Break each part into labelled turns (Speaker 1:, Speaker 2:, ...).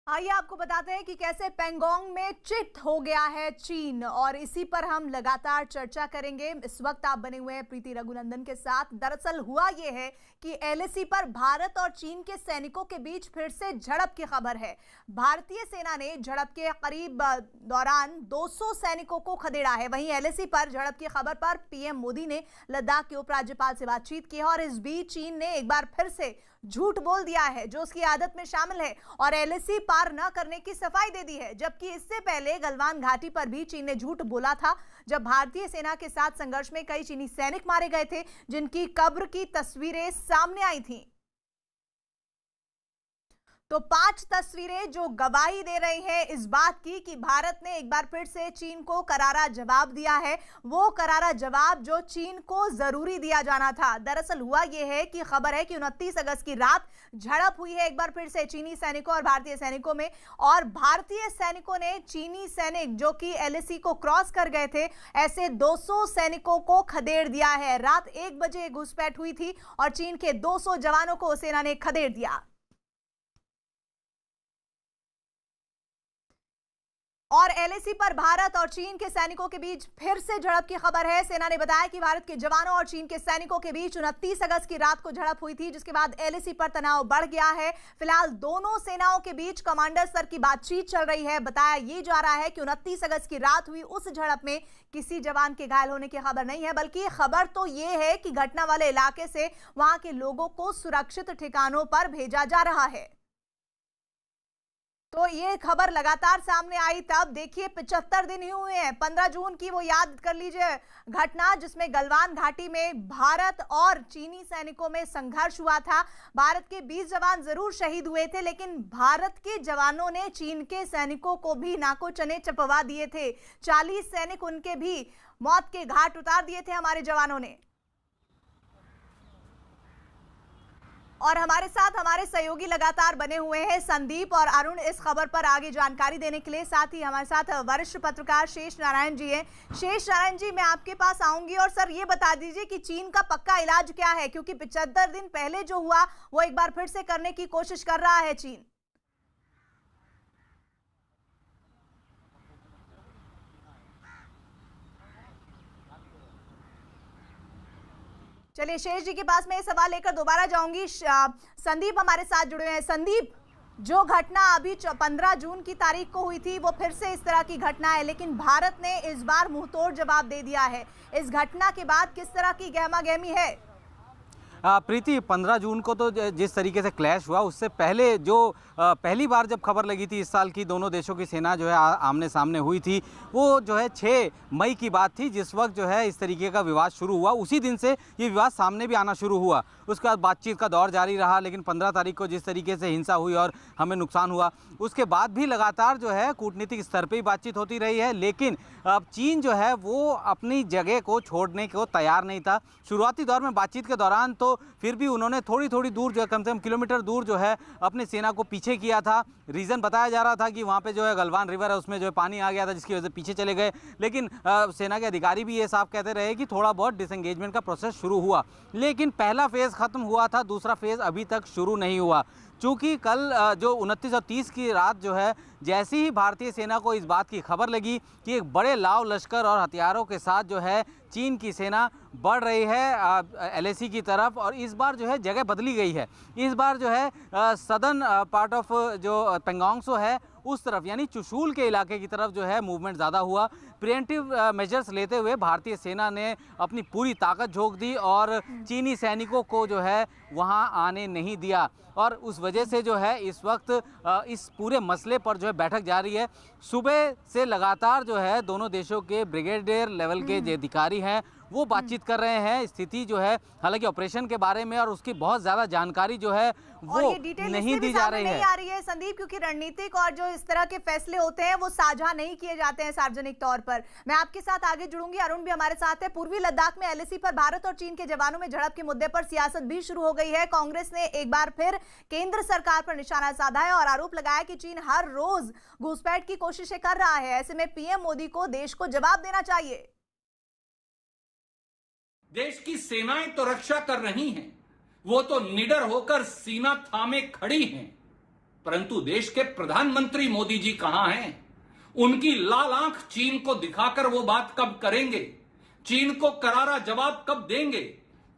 Speaker 1: आइए आपको बताते हैं कि कैसे पेंगोंग में चिट हो गया है चीन, और इसी पर हम लगातार चर्चा करेंगे। इस वक्त आप बने हुए हैं प्रीति रघुनंदन के साथ। दरअसल हुआ यह है कि एलएसी पर भारत और चीन के सैनिकों के बीच फिर से झड़प की खबर है। भारतीय सेना ने झड़प के करीब दौरान 200 सैनिकों को खदेड़ा है। वहीं एलएसी पर झड़प की खबर पर पीएम मोदी ने लद्दाख के उपराज्यपाल से बातचीत की है, और इस बीच चीन ने एक बार फिर से झूठ बोल दिया है, जो उसकी आदत में शामिल है, और एलएसी पार न करने की सफाई दे दी है। जबकि इससे पहले गलवान घाटी पर भी चीन ने झूठ बोला था, जब भारतीय सेना के साथ संघर्ष में कई चीनी सैनिक मारे गए थे, जिनकी कब्र की तस्वीरें सामने आई थीं। तो 5 तस्वीरें जो गवाही दे रही हैं इस बात की कि भारत ने एक बार फिर से चीन को करारा जवाब दिया है। वो करारा जवाब जो चीन को जरूरी दिया जाना था। दरअसल हुआ यह है कि खबर है कि 29 अगस्त की रात झड़प हुई है एक बार फिर से चीनी सैनिकों और भारतीय सैनिकों में, और भारतीय सैनिकों ने चीनी सैनिक जो कि एलएसी को क्रॉस कर गए थे, ऐसे 200 सैनिकों को खदेड़ दिया है। रात 1 बजे घुसपैठ हुई थी और चीन के 200 जवानों को सेना ने खदेड़ दिया। और एलएसी पर भारत और चीन के सैनिकों के बीच फिर से झड़प की खबर है। सेना ने बताया कि भारत के जवानों और चीन के सैनिकों के बीच 29 अगस्त की रात को झड़प हुई थी, जिसके बाद एलएसी पर तनाव बढ़ गया है। फिलहाल दोनों सेनाओं के बीच कमांडर स्तर की बातचीत चल रही है। बताया ये जा रहा है कि 29 अगस्त की रात हुई उस झड़प में किसी जवान के घायल होने की खबर नहीं है, बल्कि खबर तो ये है कि घटना वाले इलाके से वहां के लोगों को सुरक्षित ठिकानों पर भेजा जा रहा है। तो ये खबर लगातार सामने आई, तब देखिए 75 दिन ही हुए हैं। 15 जून की वो याद कर लीजिए घटना, जिसमें गलवान घाटी में भारत और चीनी सैनिकों में संघर्ष हुआ था। भारत के 20 जवान जरूर शहीद हुए थे, लेकिन भारत के जवानों ने चीन के सैनिकों को भी नाको चने चपवा दिए थे। 40 सैनिक उनके भी मौत के घाट उतार दिए थे हमारे जवानों ने। और हमारे साथ हमारे सहयोगी लगातार बने हुए हैं संदीप और अरुण इस खबर पर आगे जानकारी देने के लिए। साथ ही हमारे साथ वरिष्ठ पत्रकार शेष नारायण जी हैं। शेष नारायण जी, मैं आपके पास आऊंगी, और सर ये बता दीजिए कि चीन का पक्का इलाज क्या है, क्योंकि 75 दिन पहले जो हुआ वो एक बार फिर से करने की कोशिश कर रहा है चीन। चलिए शेष जी के पास मैं ये सवाल लेकर दोबारा जाऊंगी। संदीप हमारे साथ जुड़े हैं। संदीप, जो घटना अभी 15 जून की तारीख को हुई थी, वो फिर से इस तरह की घटना है, लेकिन भारत ने इस बार मुंहतोड़ जवाब दे दिया है। इस घटना के बाद किस तरह की गहमा गहमी है?
Speaker 2: प्रीति, 15 जून को तो जिस तरीके से क्लैश हुआ, उससे पहले जो पहली बार जब खबर लगी थी इस साल की, दोनों देशों की सेना जो है आमने सामने हुई थी, वो जो है 6 मई की बात थी, जिस वक्त जो है इस तरीके का विवाद शुरू हुआ। उसी दिन से ये विवाद सामने भी आना शुरू हुआ। उसके बाद बातचीत का दौर जारी रहा, लेकिन 15 तारीख को जिस तरीके से हिंसा हुई और हमें नुकसान हुआ, उसके बाद भी लगातार जो है कूटनीतिक स्तर पर ही बातचीत होती रही है। लेकिन अब चीन जो है वो अपनी जगह को छोड़ने को तैयार नहीं था। शुरुआती दौर में बातचीत के दौरान तो फिर भी उन्होंने थोड़ी थोड़ी दूर जो है, कम से कम किलोमीटर दूर जो है, अपनी सेना को पीछे किया था। रीज़न बताया जा रहा था कि वहाँ पे जो है गलवान रिवर है, उसमें जो है पानी आ गया था, जिसकी वजह से पीछे चले गए। लेकिन सेना के अधिकारी भी ये साफ कहते रहे कि थोड़ा बहुत डिसएंगेजमेंट का प्रोसेस शुरू हुआ, लेकिन पहला फेज़ ख़त्म हुआ था, दूसरा फेज़ अभी तक शुरू नहीं हुआ। चूँकि कल जो 29 और 30 की रात जो है, जैसे ही भारतीय सेना को इस बात की खबर लगी कि एक बड़े लाव लश्कर और हथियारों के साथ जो है चीन की सेना बढ़ रही है एलएसी की तरफ, और इस बार जो है जगह बदली गई है। इस बार जो है सदर्न पार्ट ऑफ जो पेंगोंग सो है उस तरफ, यानी चुशूल के इलाके की तरफ जो है मूवमेंट ज़्यादा हुआ। प्रिवेंटिव मेजर्स लेते हुए भारतीय सेना ने अपनी पूरी ताकत झोंक दी और चीनी सैनिकों को जो है वहां आने नहीं दिया, और उस वजह से जो है इस वक्त इस पूरे मसले पर जो है बैठक जारी है। सुबह से लगातार जो है दोनों देशों के ब्रिगेडियर लेवल के जो अधिकारी हैं वो बातचीत कर रहे हैं। स्थिति जो है, हालांकि ऑपरेशन के बारे में और उसकी बहुत ज़्यादा जानकारी जो है वो नहीं दी जा रही है।
Speaker 1: नहीं आ रही है संदीप, क्योंकि रणनीतिक और जो इस तरह के फैसले होते हैं वो साझा नहीं किए जाते हैं सार्वजनिक तौर पर। मैं आपके साथ आगे जुड़ूंगी। अरुण भी हमारे साथ है। पूर्वी लद्दाख में एलएसी पर भारत और चीन के जवानों में झड़प के मुद्दे पर सियासत भी शुरू हो गई है। कांग्रेस ने एक बार फिर केंद्र सरकार पर निशाना साधा है और आरोप लगाया कि चीन हर रोज घुसपैठ की कोशिशें कर रहा है। ऐसे में पीएम मोदी को देश को जवाब देना चाहिए।
Speaker 3: देश की सेनाएं तो रक्षा कर रही हैं, वो तो निडर होकर सीना थामे खड़ी हैं। परंतु देश के प्रधानमंत्री मोदी जी कहां हैं? उनकी लाल आंख चीन को दिखाकर वो बात कब करेंगे? चीन को करारा जवाब कब देंगे?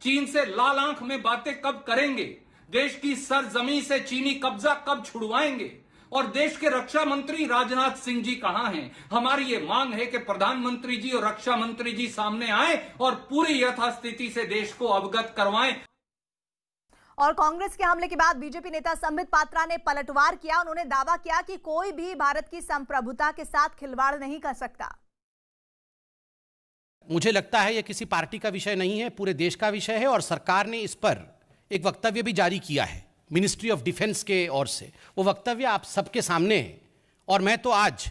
Speaker 3: चीन से लाल आंख में बातें कब करेंगे? देश की सरजमी से चीनी कब्जा कब छुड़वाएंगे? और देश के रक्षा मंत्री राजनाथ सिंह जी कहां हैं? हमारी ये मांग है कि प्रधानमंत्री जी और रक्षा मंत्री जी सामने आए और पूरी यथास्थिति से देश को अवगत करवाएं।
Speaker 1: और कांग्रेस के हमले के बाद बीजेपी नेता संबित पात्रा ने पलटवार किया। उन्होंने दावा किया कि कोई भी भारत की संप्रभुता के साथ खिलवाड़ नहीं कर सकता।
Speaker 4: मुझे लगता है यह किसी पार्टी का विषय नहीं है, पूरे देश का विषय है और सरकार ने इस पर एक वक्तव्य भी जारी किया है मिनिस्ट्री ऑफ डिफेंस के ओर से। वो वक्तव्य आप सबके सामने है और मैं तो आज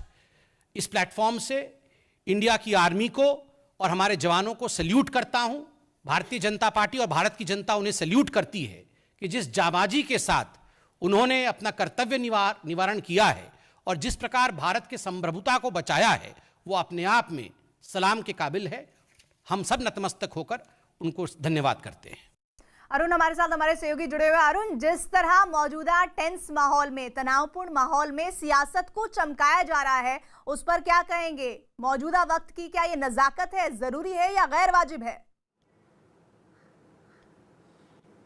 Speaker 4: इस प्लेटफॉर्म से इंडिया की आर्मी को और हमारे जवानों को सल्यूट करता हूं। भारतीय जनता पार्टी और भारत की जनता उन्हें सल्यूट करती है कि जिस जाबाजी के साथ उन्होंने अपना कर्तव्य निवारण किया है और जिस प्रकार भारत के संप्रभुता को बचाया है, वो अपने आप में सलाम के काबिल है। हम सब नतमस्तक होकर उनको धन्यवाद करते हैं।
Speaker 1: अरुण हमारे साथ हमारे सहयोगी जुड़े हुए। अरुण, जिस तरह मौजूदा टेंस माहौल में, तनावपूर्ण माहौल में सियासत को चमकाया जा रहा है, उस पर क्या कहेंगे? मौजूदा वक्त की क्या ये नजाकत है, जरूरी है या गैर वाजिब है?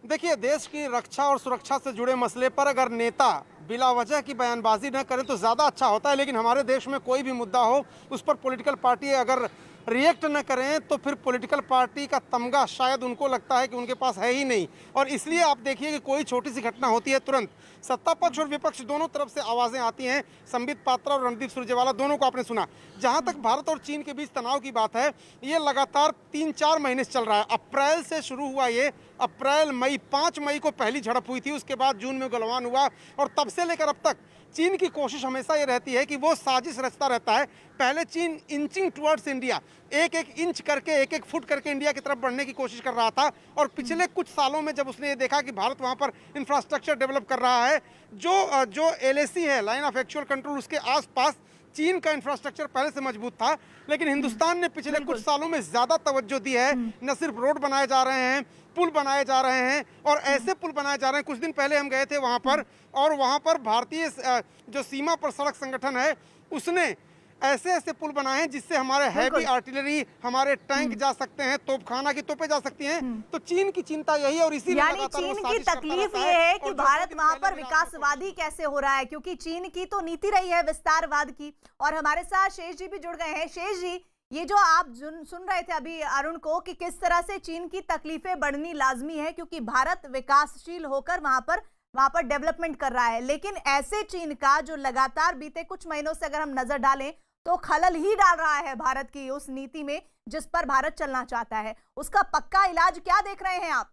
Speaker 5: देखिए, देश की रक्षा और सुरक्षा से जुड़े मसले पर अगर नेता बिला वजह की बयानबाजी न करें तो ज़्यादा अच्छा होता है। लेकिन हमारे देश में कोई भी मुद्दा हो, उस पर पॉलिटिकल पार्टी अगर रिएक्ट न करें तो फिर पॉलिटिकल पार्टी का तमगा शायद उनको लगता है कि उनके पास है ही नहीं। और इसलिए आप देखिए कि कोई छोटी सी घटना होती है, तुरंत सत्ता पक्ष और विपक्ष दोनों तरफ से आवाज़ें आती हैं। संबित पात्रा और रणदीप सुरजेवाला दोनों को आपने सुना। जहां तक भारत और चीन के बीच तनाव की बात है, ये लगातार 3-4 महीने से चल रहा है। अप्रैल से शुरू हुआ ये, अप्रैल मई, 5 मई को पहली झड़प हुई थी, उसके बाद जून में गलवान हुआ और तब से लेकर अब तक चीन की कोशिश हमेशा ये रहती है कि वो साजिश रचता रहता है। पहले चीन इंचिंग टुवर्ड्स इंडिया, एक इंच करके, एक फुट करके इंडिया की तरफ बढ़ने की कोशिश कर रहा था। और पिछले कुछ सालों में जब उसने ये देखा कि भारत वहाँ पर इंफ्रास्ट्रक्चर डेवलप कर रहा है, जो LAC है, लाइन ऑफ एक्चुअल कंट्रोल, उसके आसपास चीन का इंफ्रास्ट्रक्चर पहले से मजबूत था। लेकिन हिंदुस्तान ने पिछले कुछ सालों में ज़्यादा तवज्जो दी है। न सिर्फ रोड बनाए जा रहे हैं, पुल बनाए जा रहे हैं और ऐसे पुल बनाए जा रहे हैं। कुछ दिन पहले हम गए थे वहाँ पर और वहाँ पर भारतीय जो सीमा पर सड़क संगठन है, उसने ऐसे पुल बनाए हैं जिससे हमारे हैवी आर्टिलरी, हमारे टैंक जा सकते हैं, तोपखाना की तोपें जा सकती हैं। तो चीन की चिंता यही है और इसीलिए
Speaker 1: यानी चीन की तकलीफ ये है कि भारत वहां पर विकासवादी कैसे हो रहा है, क्योंकि चीन की तो नीति रही है विस्तारवाद की। और हमारे साथ शेष जी भी जुड़ गए हैं। शेष जी, ये जो आप सुन रहे थे अभी अरुण को कि किस तरह से चीन की तकलीफें बढ़नी लाजमी है, क्योंकि भारत विकासशील होकर वहां पर डेवलपमेंट कर रहा है। लेकिन ऐसे चीन का जो लगातार बीते कुछ महीनों से अगर हम नजर डालें तो खलल ही डाल रहा है भारत की उस नीति में जिस पर भारत चलना चाहता है। उसका पक्का इलाज क्या देख रहे हैं आप?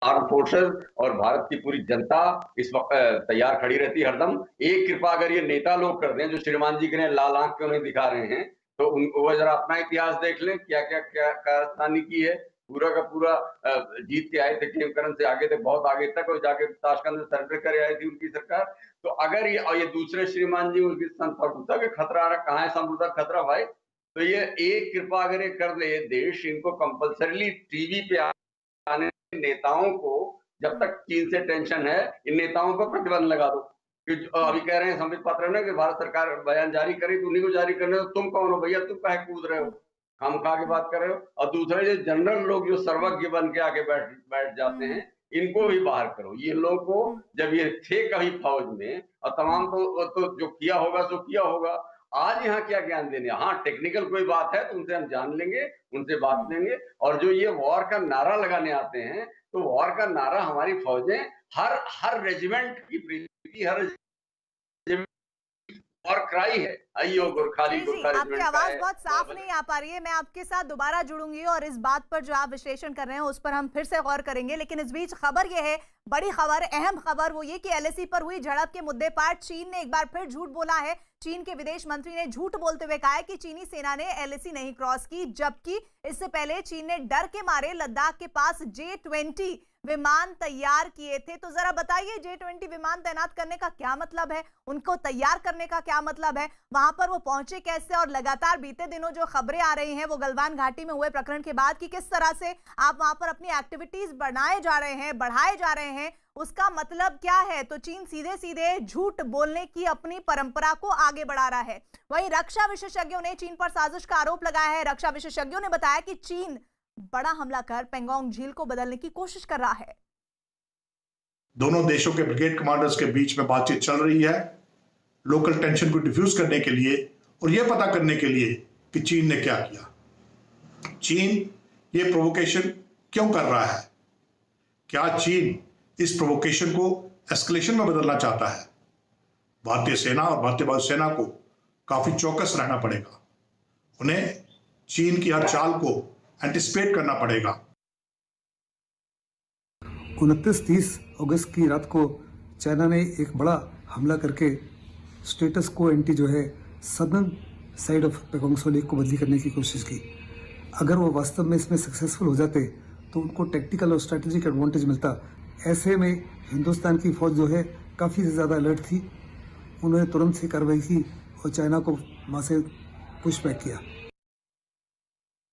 Speaker 6: आर्म फोर्सेस और भारत की पूरी जनता इस वक्त तैयार खड़ी रहती है हरदम। एक कृपा अगर ये नेता लोग कर दें जो श्रीमान जी के लाल आंख क्यों नहीं दिखा रहे हैं, तो वो जरा अपना इतिहास देख लें, क्या कारस्तानी की है। पूरा का पूरा जीत के आए थे खेमकरन से आगे तक, बहुत आगे तक, और जाके ताशकंद में सरेंडर करे आई थी उनकी सरकार। तो अगर ये दूसरे श्रीमान जी उनकी संप्रभुता का खतरा आ रहा, कहाँ है संप्रभुता खतरा भाई? तो ये एक कृपा अगर ये कर दे देश, इनको कंपल्सरीली टीवी पे आने नेताओं को, जब तक चीन से टेंशन है, इन नेताओं पर प्रतिबंध लगा दो। अभी कह रहे हैं संबित पात्रा ने कि भारत सरकार बयान जारी करी, तो उन्हीं को जारी करने दो। तुम कौन हो भैया, तुम काहे कूद रहे हो, हम खा के बात कर रहे हो? और दूसरे जो जनरल लोग जो सर्वज्ञ बन के आके बैठ जाते हैं, इनको भी बाहर करो। ये लोग को जब ये थे कभी फौज में और तमाम तो जो किया होगा सो किया होगा। आज यहाँ क्या ज्ञान देने, हाँ टेक्निकल कोई बात है तो उनसे हम जान लेंगे, उनसे बात लेंगे। और जो ये वॉर का नारा लगाने आते हैं, तो वॉर का नारा हमारी फौजें हर रेजिमेंट की प्रीति, हर और क्राई है, आइयो गोरखाली गोरखाली।
Speaker 1: आपकी आवाज बहुत साफ नहीं आ पा रही है। मैं आपके साथ दोबारा जुड़ूंगी और इस बात पर जो आप विश्लेषण कर रहे हैं उस पर हम फिर से गौर करेंगे। लेकिन इस बीच खबर यह है, बड़ी खबर, अहम खबर, वो ये कि LAC पर हुई झड़प के मुद्दे पर चीन ने एक बार फिर झूठ बोला है। चीन के विदेश मंत्री ने झूठ बोलते हुए कहा है कि चीनी सेना ने LAC नहीं क्रॉस की, जबकि इससे पहले चीन ने डर के मारे लद्दाख के पास J-20 विमान तैयार किए थे। तो जरा बताइए, J-20 विमान तैनात करने का क्या मतलब है, उनको तैयार करने का क्या मतलब है, वहां पर वो पहुंचे कैसे, और लगातार बीते दिनों जो खबरें आ रही हैं वो गलवान घाटी में हुए प्रकरण के बाद की किस तरह से आप वहां पर अपनी एक्टिविटीज बढ़ाए जा रहे हैं, उसका मतलब क्या है? तो चीन सीधे सीधे झूठ बोलने की अपनी परंपरा को आगे बढ़ा रहा है। वहीं रक्षा विशेषज्ञों ने चीन पर साजिश का आरोप लगाया है। रक्षा विशेषज्ञों ने बताया कि चीन बड़ा हमला कर पेंगोंग झील को बदलने की कोशिश कर रहा है।
Speaker 7: दोनों देशों के ब्रिगेड कमांडर्स के बीच में बातचीत चल रही है, लोकल टेंशन को डिफ्यूज करने के लिए और यह पता करने के लिए कि चीन ने क्या किया। चीन ये प्रोवोकेशन क्यों कर रहा है? क्या चीन इस प्रोवोकेशन को एस्केलेशन में बदलना चाहता है? भारतीय सेना और भारतीय वायुसेना को काफी चौकस रहना पड़ेगा। उन्हें चीन की हर चाल को एंटिसिपेट करना पड़ेगा।
Speaker 8: 29-30 अगस्त की रात को चाइना ने एक बड़ा हमला करके स्टेटस को एंटी जो है southern side of Pangong Tso lake को बदली करने की कोशिश की। अगर वो वास्तव में इसमें सक्सेसफुल हो जाते तो उनको टेक्टिकल और स्ट्रैटेजिक एडवांटेज मिलता। ऐसे में हिंदुस्तान की फौज जो है काफ़ी ज़्यादा अलर्ट थी। उन्होंने तुरंत से कार्रवाई की और चाइना को वहाँ से पुशबैक किया।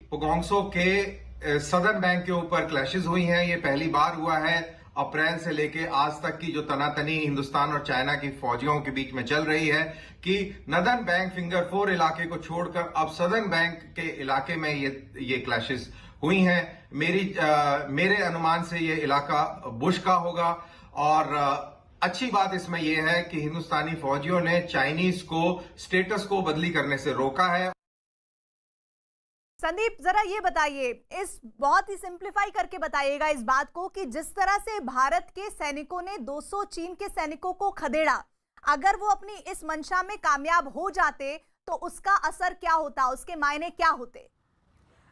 Speaker 9: पेंगोंग त्सो के सदर्न बैंक के ऊपर क्लैशेस हुई हैं। ये पहली बार हुआ है अप्रैल से लेके आज तक की जो तनातनी हिंदुस्तान और चाइना की फौजियों के बीच में चल रही है कि नदर्न बैंक फिंगर 4 इलाके को छोड़कर अब सदर्न बैंक के इलाके में ये क्लैशेस हुई हैं। मेरे अनुमान से ये इलाका बुश का होगा और अच्छी बात इसमें यह है कि हिंदुस्तानी फौजियों ने चाइनीज को स्टेटस को बदली करने से रोका है।
Speaker 1: संदीप, जरा ये बताइए, इस बहुत ही सिंप्लीफाई करके बताइएगा इस बात को कि जिस तरह से भारत के सैनिकों ने 200 चीन के सैनिकों को खदेड़ा, अगर वो अपनी इस मंशा में कामयाब हो जाते तो उसका असर क्या होता, उसके मायने क्या होते?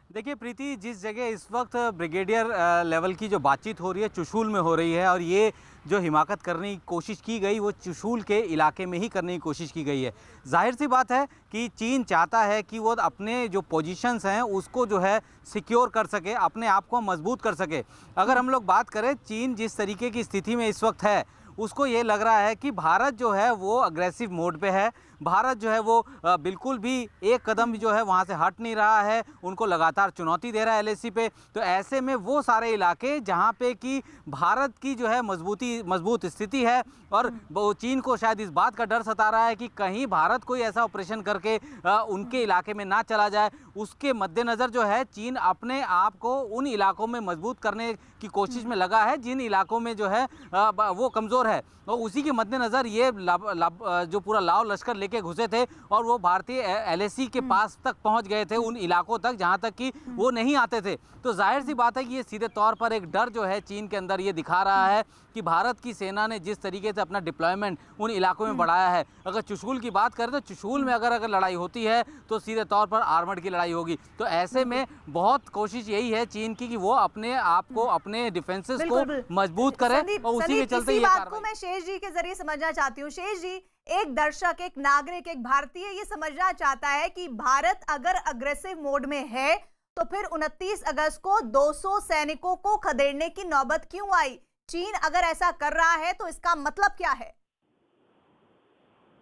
Speaker 2: देखिए प्रीति, जिस जगह इस वक्त ब्रिगेडियर लेवल की जो बातचीत हो रही है चुशूल में हो रही है, और ये जो हिमाकत करने की कोशिश की गई वो चुशूल के इलाके में ही करने की कोशिश की गई है। जाहिर सी बात है कि चीन चाहता है कि वो अपने जो पोजीशंस हैं उसको जो है सिक्योर कर सके, अपने आप को मजबूत कर सके। अगर हम लोग बात करें, चीन जिस तरीके की स्थिति में इस वक्त है उसको ये लग रहा है कि भारत जो है वो अग्रेसिव मोड पे है। भारत जो है वो बिल्कुल भी एक कदम जो है वहाँ से हट नहीं रहा है, उनको लगातार चुनौती दे रहा है LAC पे। तो ऐसे में वो सारे इलाके जहाँ पे कि भारत की जो है मजबूत स्थिति है, और वो चीन को शायद इस बात का डर सता रहा है कि कहीं भारत कोई ऐसा ऑपरेशन करके उनके इलाके में ना चला जाए, उसके मद्देनज़र जो है चीन अपने आप को उन इलाकों में मजबूत करने की कोशिश में लगा है जिन इलाकों में जो है वो कमज़ोर है। और उसी के मद्देनज़र ये जो पूरा लाव लश्कर लेके घुसे थे और वो भारतीय LAC के पास तक पहुंच गए थे, उन इलाकों तक जहां तक कि वो नहीं आते थे। तो जाहिर सी बात है कि ये सीधे तौर पर एक डर जो है चीन के अंदर ये दिखा रहा है कि भारत की सेना ने जिस तरीके से अपना डिप्लॉयमेंट उन इलाकों में बढ़ाया है। अगर चुशूल की बात करें तो चुशूल में अगर लड़ाई होती है तो सीधे तौर पर आर्मर्ड की लड़ाई होगी। तो ऐसे में बहुत कोशिश यही है चीन की कि वो अपने आप को, अपने डिफेंसेस को मजबूत करे, और उसी के चलते ये
Speaker 1: बात को मैं शेष जी के जरिए समझना चाहती हूँ। शेष जी, एक दर्शक, एक नागरिक, एक भारतीय ये समझना चाहता है कि भारत अगर अग्रेसिव मोड में है तो फिर 29 अगस्त को 200 सैनिकों को खदेड़ने की नौबत क्यों आई? चीन अगर ऐसा कर रहा है तो इसका मतलब क्या है?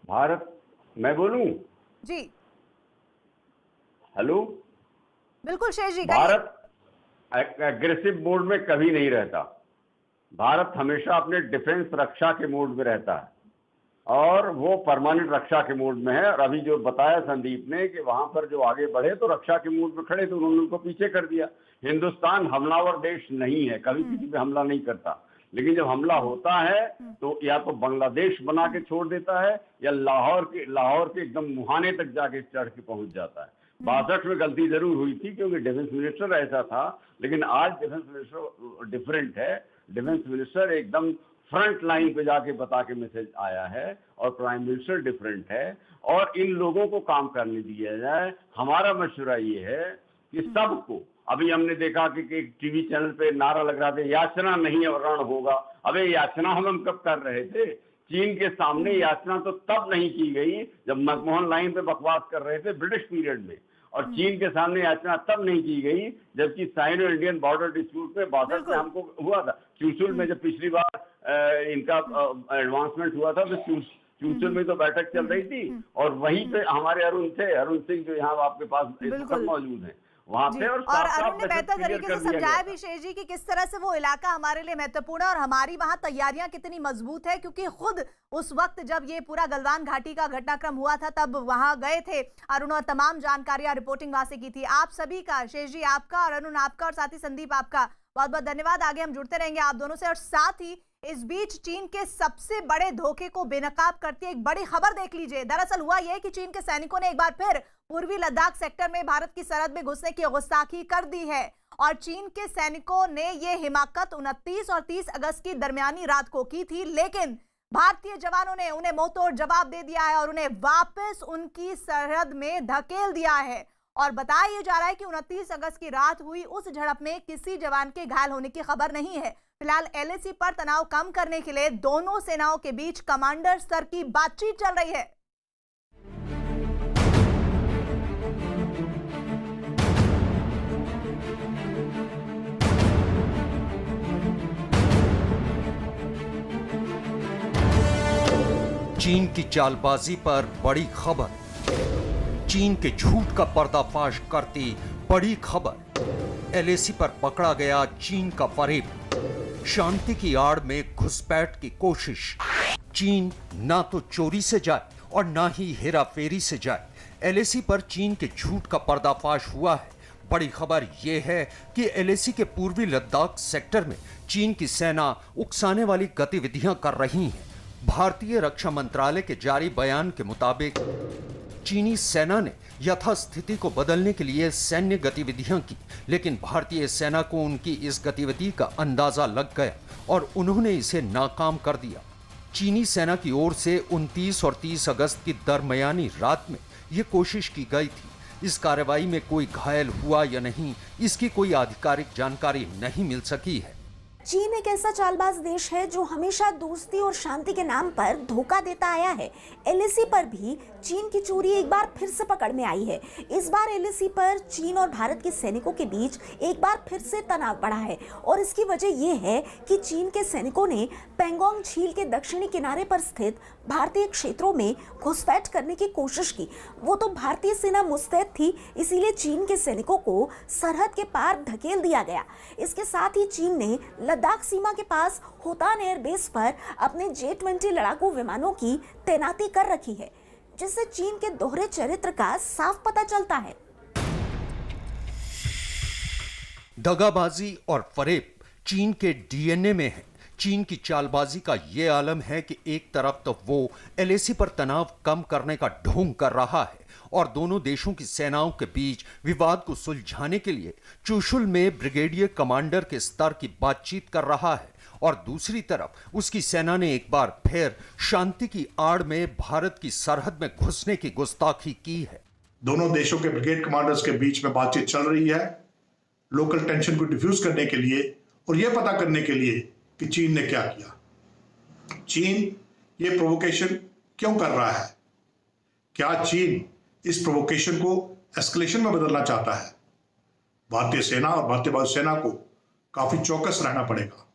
Speaker 6: भारत, मैं बोलूं?
Speaker 1: जी
Speaker 6: हेलो,
Speaker 1: बिल्कुल शेष जी।
Speaker 6: भारत एग्रेसिव मोड में कभी नहीं रहता। भारत हमेशा अपने डिफेंस रक्षा के मोड में रहता है और वो परमानेंट रक्षा के मोड में है। और अभी जो बताया संदीप ने कि वहां पर जो आगे बढ़े तो रक्षा के मोड में खड़े तो उन्होंने उनको पीछे कर दिया। हिंदुस्तान हमलावर देश नहीं है, कभी किसी पे हमला नहीं करता, लेकिन जब हमला होता है तो या तो बांग्लादेश बना के छोड़ देता है या लाहौर के एकदम मुहाने तक जाके चढ़ के पहुंच जाता है। 62 में गलती जरूर हुई थी क्योंकि डिफेंस मिनिस्टर ऐसा था, लेकिन आज डिफेंस मिनिस्टर डिफरेंट है। डिफेंस मिनिस्टर एकदम फ्रंट लाइन पे जाके बता के मैसेज आया है और प्राइम मिनिस्टर डिफरेंट है, और इन लोगों को काम करने दिया जाए। हमारा मशवरा ये है कि सबको, अभी हमने देखा कि एक टीवी चैनल पे नारा लग रहा था याचना नहीं है रण होगा। अबे याचना हम कब कर रहे थे? चीन के सामने याचना तो तब नहीं की गई जब मनमोहन लाइन पे बकवास कर रहे थे ब्रिटिश पीरियड में, और चीन के सामने याचना तब नहीं की गई जबकि साइनो इंडियन बॉर्डर डिस्प्यूट में 62 में हमको हुआ था। चूशुल में जब पिछली बार इनका एडवांसमेंट हुआ था तो चूशुल में तो बैठक चल रही थी और वहीं पे हमारे अरुण सिंह जो यहाँ आपके पास मौजूद हैं वहाँ पे, और
Speaker 1: अरुण ने बेहतर तरीके से समझाया भी शेष जी कि किस तरह से वो इलाका हमारे लिए महत्वपूर्ण है और हमारी वहां तैयारियां कितनी मजबूत है, क्योंकि खुद उस वक्त जब ये पूरा गलवान घाटी का घटनाक्रम हुआ था तब वहां गए थे अरुण और तमाम जानकारियां रिपोर्टिंग वहां से की थी। आप सभी का, शेष जी आपका और अरुण आपका और साथ ही संदीप आपका बहुत बहुत धन्यवाद। आगे हम जुड़ते रहेंगे आप दोनों से। और साथ ही इस बीच चीन के सबसे बड़े धोखे को बेनकाब करती है एक बड़ी खबर देख लीजिए। दरअसल हुआ यह कि चीन के सैनिकों ने एक बार फिर पूर्वी लद्दाख सेक्टर में भारत की सरहद में घुसने की गुस्ताखी कर दी है और चीन के सैनिकों ने यह हिमाकत 29 और 30 अगस्त की दरमियानी रात को की थी, लेकिन भारतीय जवानों ने उन्हें मुंहतोड़ जवाब दे दिया है और उन्हें वापस उनकी सरहद में धकेल दिया है। और बताया जा रहा है कि 29 अगस्त की रात हुई उस झड़प में किसी जवान के घायल होने की खबर नहीं है। फिलहाल एलएसी पर तनाव कम करने के लिए दोनों सेनाओं के बीच कमांडर स्तर की बातचीत चल रही है।
Speaker 10: चीन की चालबाजी पर बड़ी खबर, चीन के झूठ का पर्दाफाश करती बड़ी खबर, एलएसी पर पकड़ा गया चीन का फरेब, शांति की आड़ में घुसपैठ की कोशिश। चीन ना तो चोरी से जाए और ना ही हेराफेरी से जाए, एलएसी पर चीन के झूठ का पर्दाफाश हुआ है। बड़ी खबर यह है कि एलएसी के पूर्वी लद्दाख सेक्टर में चीन की सेना उकसाने वाली गतिविधियां कर रही है। भारतीय रक्षा मंत्रालय के जारी बयान के मुताबिक चीनी सेना ने यथास्थिति को बदलने के लिए सैन्य गतिविधियां की, लेकिन भारतीय सेना को उनकी इस गतिविधि का अंदाजा लग गया और उन्होंने इसे नाकाम कर दिया। चीनी सेना की ओर से 29 और 30 अगस्त की दरमियानी रात में यह कोशिश की गई थी। इस कार्रवाई में कोई घायल हुआ या नहीं, इसकी कोई आधिकारिक जानकारी नहीं मिल सकी है।
Speaker 11: चीन एक ऐसा चालबाज देश है जो हमेशा दोस्ती और शांति के नाम पर धोखा देता आया है। एलएसी पर भी चीन की चोरी एक बार फिर से पकड़ में आई है। इस बार एलएसी पर चीन और भारत के सैनिकों के बीच एक बार फिर से तनाव बढ़ा है और इसकी वजह यह है कि चीन के सैनिकों ने पेंगोंग झील के दक्षिणी किनारे पर स्थित भारतीय क्षेत्रों में घुसपैठ करने की कोशिश की। वो तो भारतीय सेना मुस्तैद थी, इसीलिए चीन के सैनिकों को सरहद के पार धकेल दिया गया। इसके साथ ही चीन ने लद्दाख सीमा के पास होतान एयरबेस पर अपने J-20 लड़ाकू विमानों की तैनाती कर रखी है, जिससे चीन के दोहरे चरित्र का साफ पता चलता है।
Speaker 10: दगाबाजी और फरेब चीन के डीएनए में है। चीन की चालबाजी का ये आलम है कि एक तरफ तो वो एलएसी पर तनाव कम करने का ढोंग कर रहा है और दोनों देशों की सेनाओं के बीच विवाद को सुलझाने के लिए चुशुल में ब्रिगेडियर कमांडर के स्तर की बातचीत कर रहा है, और दूसरी तरफ उसकी सेना ने एक बार फिर शांति की आड़ में भारत की सरहद में घुसने की गुस्ताखी की है।
Speaker 7: दोनों देशों के ब्रिगेड कमांडर्स के बीच में बातचीत चल रही है, लोकल टेंशन को डिफ्यूज करने के लिए और यह पता करने के लिए कि चीन ने क्या किया। चीन ये प्रोवोकेशन क्यों कर रहा है? क्या चीन इस प्रोवोकेशन को एस्केलेशन में बदलना चाहता है? भारतीय सेना और भारतीय वायुसेना को काफी चौकस रहना पड़ेगा।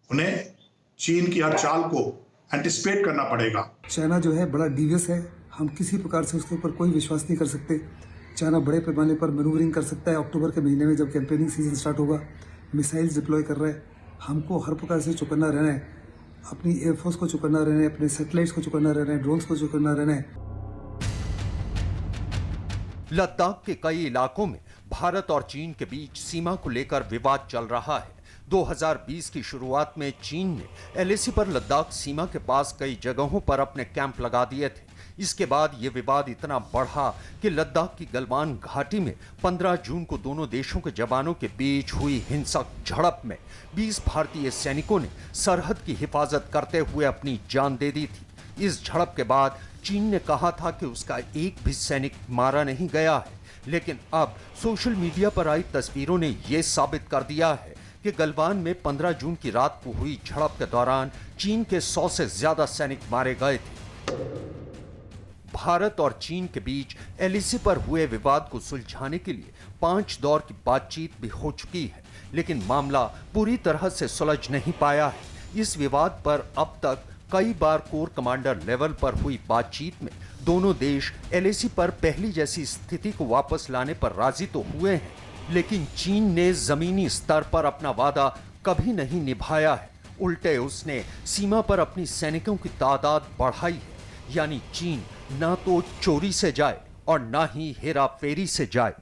Speaker 7: उन्हें चीन की हर चाल को एंटिसिपेट करना पड़ेगा।
Speaker 8: चाइना जो है बड़ा डीवियस है, हम किसी प्रकार से उसके ऊपर कोई विश्वास नहीं कर सकते। चाइना बड़े पैमाने पर मैनूवरिंग कर सकता है। अक्टूबर के महीने में जब कैंपेनिंग सीजन स्टार्ट होगा, मिसाइल्स डिप्लॉय कर रहे हैं। हमको हर प्रकार से चौकन्ना रहना है, अपनी एयरफोर्स को चौकन्ना रहना है, अपने सैटेलाइट्स को चौकन्ना रहना है, ड्रोन्स को चौकन्ना रहना है।
Speaker 10: लद्दाख के कई इलाकों में भारत और चीन के बीच सीमा को लेकर विवाद चल रहा है। 2020 की शुरुआत में चीन ने एलएसी पर लद्दाख सीमा के पास कई जगहों पर अपने कैंप लगा दिए थे। इसके बाद यह विवाद इतना बढ़ा कि लद्दाख की गलवान घाटी में 15 जून को दोनों देशों के जवानों के बीच हुई हिंसक झड़प में 20 भारतीय सैनिकों ने सरहद की हिफाजत करते हुए अपनी जान दे दी थी। इस झड़प के बाद चीन ने कहा था कि उसका एक भी सैनिक मारा नहीं गया है, लेकिन अब सोशल मीडिया पर आई तस्वीरों ने यह साबित कर दिया है कि गलवान में 15 जून की रात को हुई झड़प के दौरान चीन के 100 से ज्यादा सैनिक मारे गए थे। भारत और चीन के बीच एलएसी पर हुए विवाद को सुलझाने के लिए 5 दौर की बातचीत भी हो चुकी है, लेकिन मामला पूरी तरह से सुलझ नहीं पाया है। इस विवाद पर अब तक कई बार कोर कमांडर लेवल पर हुई बातचीत में दोनों देश एलएसी पर पहली जैसी स्थिति को वापस लाने पर राजी तो हुए हैं, लेकिन चीन ने जमीनी स्तर पर अपना वादा कभी नहीं निभाया है। उल्टे उसने सीमा पर अपनी सैनिकों की तादाद बढ़ाई है, यानी चीन ना तो चोरी से जाए और ना ही हेराफेरी से जाए।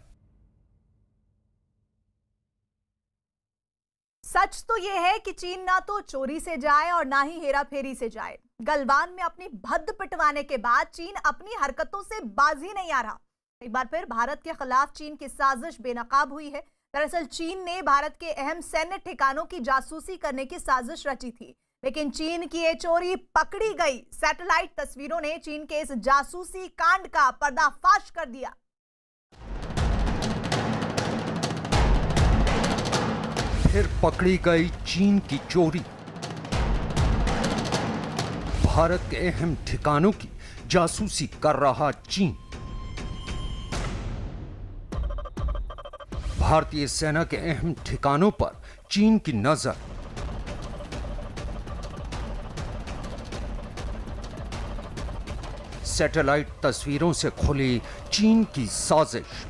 Speaker 1: सच तो यह है कि चीन ना तो चोरी से जाए और ना ही हेराफेरी से जाए। गलवान में अपनी भद्द पिटवाने के बाद चीन अपनी हरकतों से बाज ही नहीं आ रहा। एक बार फिर भारत के खिलाफ चीन की साजिश बेनकाब हुई है। दरअसल चीन ने भारत के अहम सैन्य ठिकानों की जासूसी करने की साजिश रची थी, लेकिन चीन की ये चोरी पकड़ी गई। सैटेलाइट तस्वीरों ने चीन के इस जासूसी कांड का पर्दाफाश कर दिया।
Speaker 10: फिर पकड़ी गई चीन की चोरी। भारत के अहम ठिकानों की जासूसी कर रहा चीन। भारतीय सेना के अहम ठिकानों पर चीन की नजर। सैटेलाइट तस्वीरों से खुली चीन की साजिश।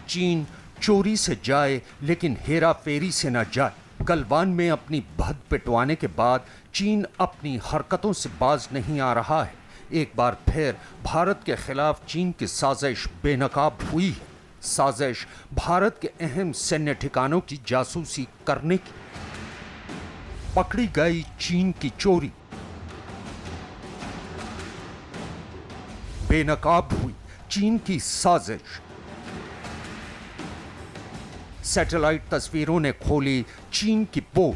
Speaker 10: चीन चोरी से जाए लेकिन हेराफेरी से न जाए। गलवान में अपनी भद पिटवाने के बाद चीन अपनी हरकतों से बाज नहीं आ रहा है। एक बार फिर भारत के खिलाफ चीन की साजिश बेनकाब हुई है। साजिश भारत के अहम सैन्य ठिकानों की जासूसी करने की। पकड़ी गई चीन की चोरी। बेनकाब हुई चीन की साजिश। सैटेलाइट तस्वीरों ने खोली चीन की पोल।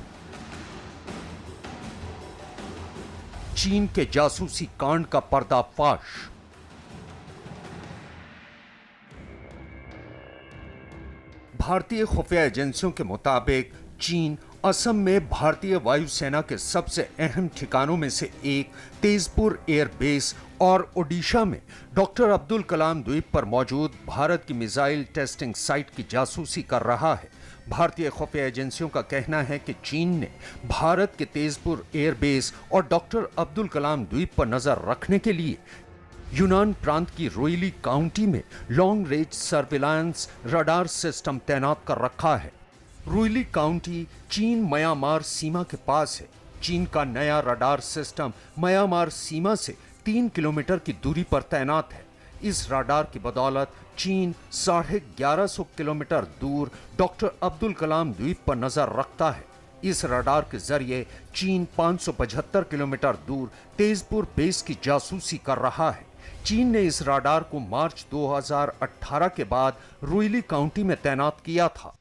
Speaker 10: चीन के जासूसी कांड का पर्दाफाश। भारतीय खुफिया एजेंसियों के मुताबिक चीन असम में भारतीय वायुसेना के सबसे अहम ठिकानों में से एक तेजपुर एयरबेस और ओडिशा में डॉक्टर अब्दुल कलाम द्वीप पर मौजूद भारत की मिसाइल टेस्टिंग साइट की जासूसी कर रहा है। भारतीय खुफिया एजेंसियों का कहना है कि चीन ने भारत के तेजपुर एयरबेस और डॉक्टर अब्दुल कलाम द्वीप पर नजर रखने के लिए यूनान प्रांत की रोइली काउंटी में long range surveillance radar system तैनात कर रखा है। रोइली काउंटी चीन म्यांमार सीमा के पास है। चीन का नया रडार सिस्टम म्यांमार सीमा से 3 किलोमीटर की दूरी पर तैनात है। इस रडार की बदौलत चीन 1150 किलोमीटर दूर डॉक्टर अब्दुल कलाम द्वीप पर नजर रखता है। इस रडार के जरिए चीन 575 किलोमीटर दूर तेजपुर बेस की जासूसी कर रहा है। चीन ने इस रडार को मार्च 2018 के बाद रोइली काउंटी में तैनात किया था।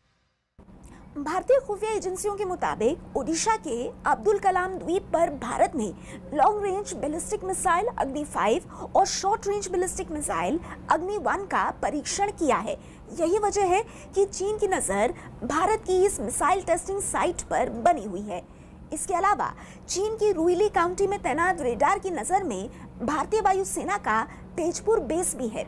Speaker 11: भारतीय खुफिया एजेंसियों के मुताबिक ओडिशा के अब्दुल कलाम द्वीप पर भारत ने लॉन्ग रेंज बैलिस्टिक मिसाइल अग्नि 5 और शॉर्ट रेंज बैलिस्टिक मिसाइल अग्नि 1 का परीक्षण किया है। यही वजह है कि चीन की नज़र भारत की इस मिसाइल टेस्टिंग साइट पर बनी हुई है। इसके अलावा चीन की रुइली काउंटी में तैनात रेडार की नज़र में भारतीय वायुसेना का तेजपुर बेस भी है।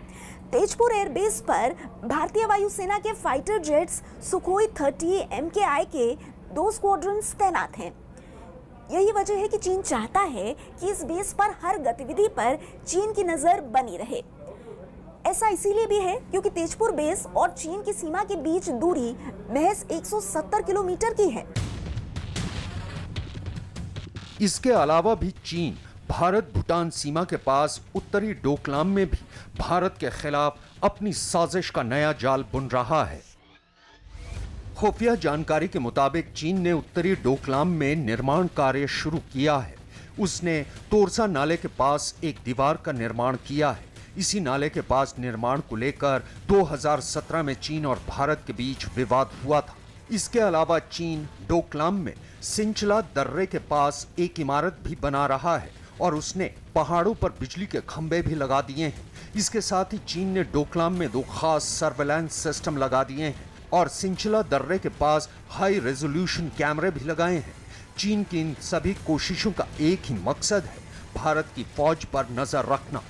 Speaker 11: तेजपुर एयरबेस पर भारतीय वायुसेना के फाइटर जेट्स सुखोई 30 MKI के 2 स्क्वाड्रन्स तैनात हैं। यही वजह है कि चीन चाहता है कि इस बेस पर हर गतिविधि पर चीन की नज़र बनी रहे। ऐसा इसीलिए भी है क्योंकि तेजपुर बेस और चीन की सीमा के बीच दूरी महज 170 किलोमीटर की है।
Speaker 10: इसके अलावा भी चीन भारत भूटान सीमा के पास उत्तरी डोकलाम में भी भारत के खिलाफ अपनी साजिश का नया जाल बुन रहा है। खुफिया जानकारी के मुताबिक चीन ने उत्तरी डोकलाम में निर्माण कार्य शुरू किया है। उसने तोरसा नाले के पास एक दीवार का निर्माण किया है। इसी नाले के पास निर्माण को लेकर 2017 में चीन और भारत के बीच विवाद हुआ था। इसके अलावा चीन डोकलाम में सिंचला दर्रे के पास एक इमारत भी बना रहा है और उसने पहाड़ों पर बिजली के खंभे भी लगा दिए हैं। इसके साथ ही चीन ने डोकलाम में 2 खास सर्वेलेंस सिस्टम लगा दिए हैं और सिंचला दर्रे के पास हाई रेजोल्यूशन कैमरे भी लगाए हैं। चीन की इन सभी कोशिशों का एक ही मकसद है, भारत की फौज पर नजर रखना।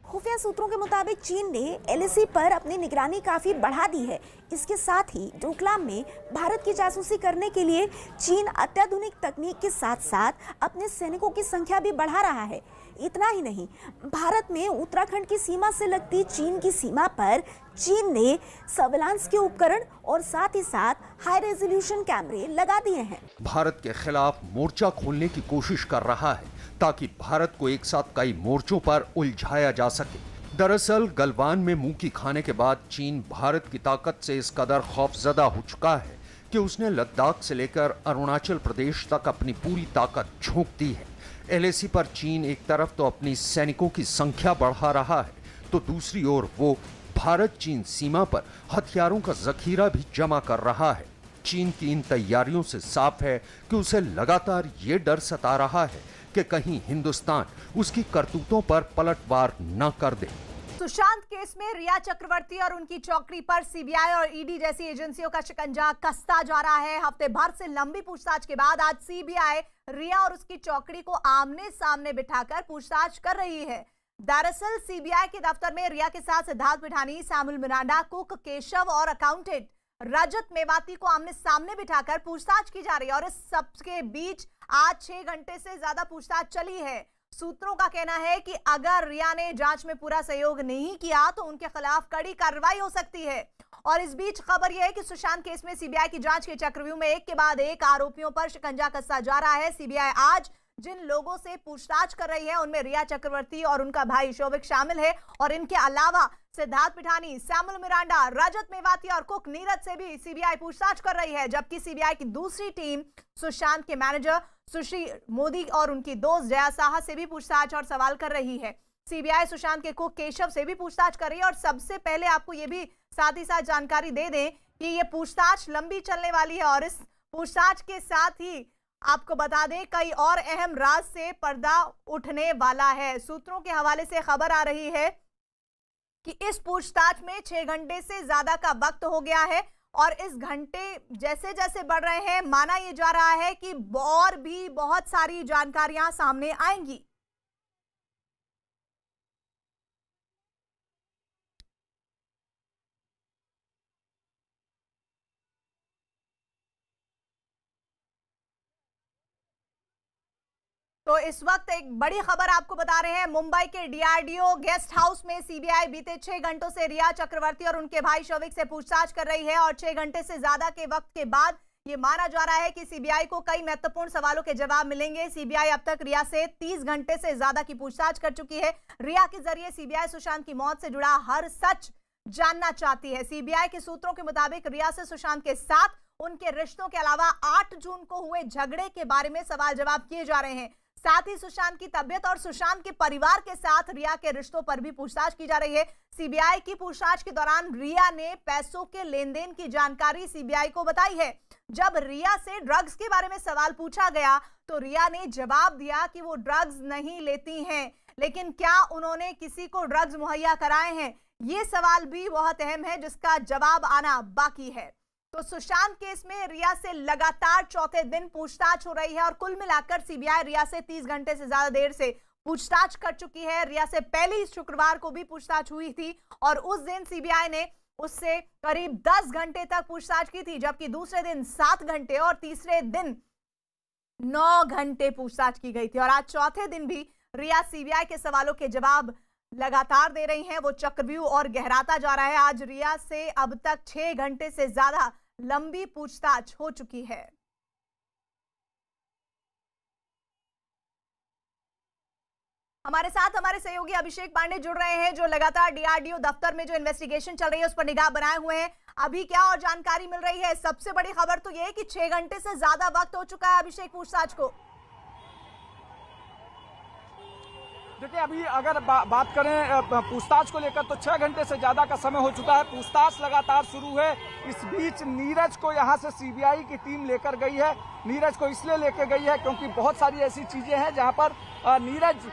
Speaker 11: खुफिया सूत्रों के मुताबिक चीन ने एलएसी पर अपनी निगरानी काफी बढ़ा दी है। इसके साथ ही डोकलाम में भारत की जासूसी करने के लिए चीन अत्याधुनिक तकनीक के साथ साथ अपने सैनिकों की संख्या भी बढ़ा रहा है। इतना ही नहीं, भारत में उत्तराखंड की सीमा से लगती चीन की सीमा पर चीन ने सर्विलांस के उपकरण और साथ ही साथ हाई रेजोल्यूशन कैमरे लगा दिए हैं।
Speaker 10: भारत के खिलाफ मोर्चा खोलने की कोशिश कर रहा है ताकि भारत को एक साथ कई मोर्चों पर उलझाया जा सके। दरअसल गलवान में मुंह की खाने के बाद चीन भारत की ताकत से इस कदर खौफजदा हो चुका है कि उसने लद्दाख से लेकर अरुणाचल प्रदेश तक अपनी पूरी ताकत झोंक दी है। एलएसी पर चीन एक तरफ तो अपनी सैनिकों की संख्या बढ़ा रहा है, तो दूसरी ओर वो भारत चीन सीमा पर हथियारों का जखीरा भी जमा कर रहा है। चीन की इन तैयारियों से साफ है कि उसे लगातार ये डर सता रहा है कि कहीं हिंदुस्तान उसकी करतूतों पर पलटवार न कर दे।
Speaker 1: सुशांत केस में रिया चक्रवर्ती और उनकी चौकड़ी पर सीबीआई और ईडी जैसी एजेंसियों का शिकंजा कसता जा रहा है। हफ्ते भर से लंबी पूछताछ के बाद आज सीबीआई रिया और उसकी चौकड़ी को आमने सामने बिठाकर पूछताछ कर रही है। दरअसल सीबीआई के दफ्तर में रिया के साथ Siddharth Pithani, Samuel Miranda, cook, Keshav और अकाउंटेंट रजत मेवाती को आमने सामने बिठाकर पूछताछ की जा रही है और इस सबके बीच आज 6 घंटे से ज्यादा पूछताछ चली है। सूत्रों का कहना है कि अगर रिया ने जांच में पूरा सहयोग नहीं किया तो उनके खिलाफ कड़ी कार्रवाई हो सकती है। और इस बीच खबर यह है कि सुशांत केस में सीबीआई की जांच के चक्रव्यूह में एक के बाद एक आरोपियों पर शिकंजा कसता जा रहा है। सीबीआई आज जिन लोगों से पूछताछ कर रही है उनमें रिया चक्रवर्ती और उनका भाई शोभिक शामिल है और इनके अलावा सिद्धार्थ पिठानी, सैमुअल मिरांडा, रजत मेवाती और कुक नीरज से भी सीबीआई पूछताछ कर रही है। जबकि सीबीआई की दूसरी टीम सुशांत के मैनेजर सुश्री मोदी और उनकी दोस्त जया साहा से भी पूछताछ और सवाल कर रही है। सीबीआई सुशांत के कुक केशव से भी पूछताछ कर रही है। और सबसे पहले आपको यह भी साथ ही साथ जानकारी दे दें कि यह पूछताछ लंबी चलने वाली है और इस पूछताछ के साथ ही आपको बता दें कई और अहम राज से पर्दा उठने वाला है। सूत्रों के हवाले से खबर आ रही है कि इस पूछताछ में 6 घंटे से ज्यादा का वक्त हो गया है और इस घंटे जैसे जैसे बढ़ रहे हैं माना यह जा रहा है कि और भी बहुत सारी जानकारियां सामने आएंगी। तो इस वक्त एक बड़ी खबर आपको बता रहे हैं। मुंबई के डीआरडीओ गेस्ट हाउस में सीबीआई बीते 6 घंटों से रिया चक्रवर्ती और उनके भाई शोभिक से पूछताछ कर रही है और 6 घंटे से ज्यादा के वक्त के बाद ये माना जा रहा है कि सीबीआई को कई महत्वपूर्ण सवालों के जवाब मिलेंगे। सीबीआई अब तक रिया से 30 घंटे से ज्यादा की पूछताछ कर चुकी है। रिया के जरिए सीबीआई सुशांत की मौत से जुड़ा हर सच जानना चाहती है। सीबीआई के सूत्रों के मुताबिक रिया से सुशांत के साथ उनके रिश्तों के अलावा 8 जून को हुए झगड़े के बारे में सवाल जवाब किए जा रहे हैं। साथ ही सुशांत की तबीयत और सुशांत के परिवार के साथ रिया के रिश्तों पर भी पूछताछ की जा रही है। सीबीआई की पूछताछ के दौरान रिया ने पैसों के लेन देन की जानकारी सीबीआई को बताई है। जब रिया से ड्रग्स के बारे में सवाल पूछा गया तो रिया ने जवाब दिया कि वो ड्रग्स नहीं लेती हैं, लेकिन क्या उन्होंने किसी को ड्रग्स मुहैया कराए हैं, ये सवाल भी बहुत अहम है जिसका जवाब आना बाकी है। तो सुशांत केस में रिया से लगातार चौथे दिन पूछताछ हो रही है और कुल मिलाकर सीबीआई रिया से 30 घंटे से ज्यादा देर से पूछताछ कर चुकी है। रिया से पहली शुक्रवार को भी पूछताछ हुई थी और उस दिन सीबीआई ने उससे करीब 10 घंटे तक पूछताछ की थी, जबकि दूसरे दिन 7 घंटे और तीसरे दिन 9 घंटे पूछताछ की गई थी। और आज चौथे दिन भी रिया सीबीआई के सवालों के जवाब लगातार दे रही हैं। वो चक्रव्यूह और गहराता जा रहा है। आज रिया से अब तक 6 घंटे से ज्यादा लंबी पूछताछ हो चुकी है। हमारे साथ हमारे सहयोगी अभिषेक पांडे जुड़ रहे हैं जो लगातार डीआरडीओ दफ्तर में जो इन्वेस्टिगेशन चल रही है उस पर निगाह बनाए हुए हैं। अभी क्या और जानकारी मिल रही है? सबसे बड़ी खबर तो यह है कि 6 घंटे से ज्यादा वक्त हो चुका है अभिषेक पूछताछ को।
Speaker 12: देखिए, अभी अगर बात करें पूछताछ को लेकर तो 6 घंटे से ज्यादा का समय हो चुका है। पूछताछ लगातार शुरू है। इस बीच नीरज को यहां से सीबीआई की टीम लेकर गई है। नीरज को इसलिए लेकर गई है क्योंकि बहुत सारी ऐसी चीजें हैं जहां पर नीरज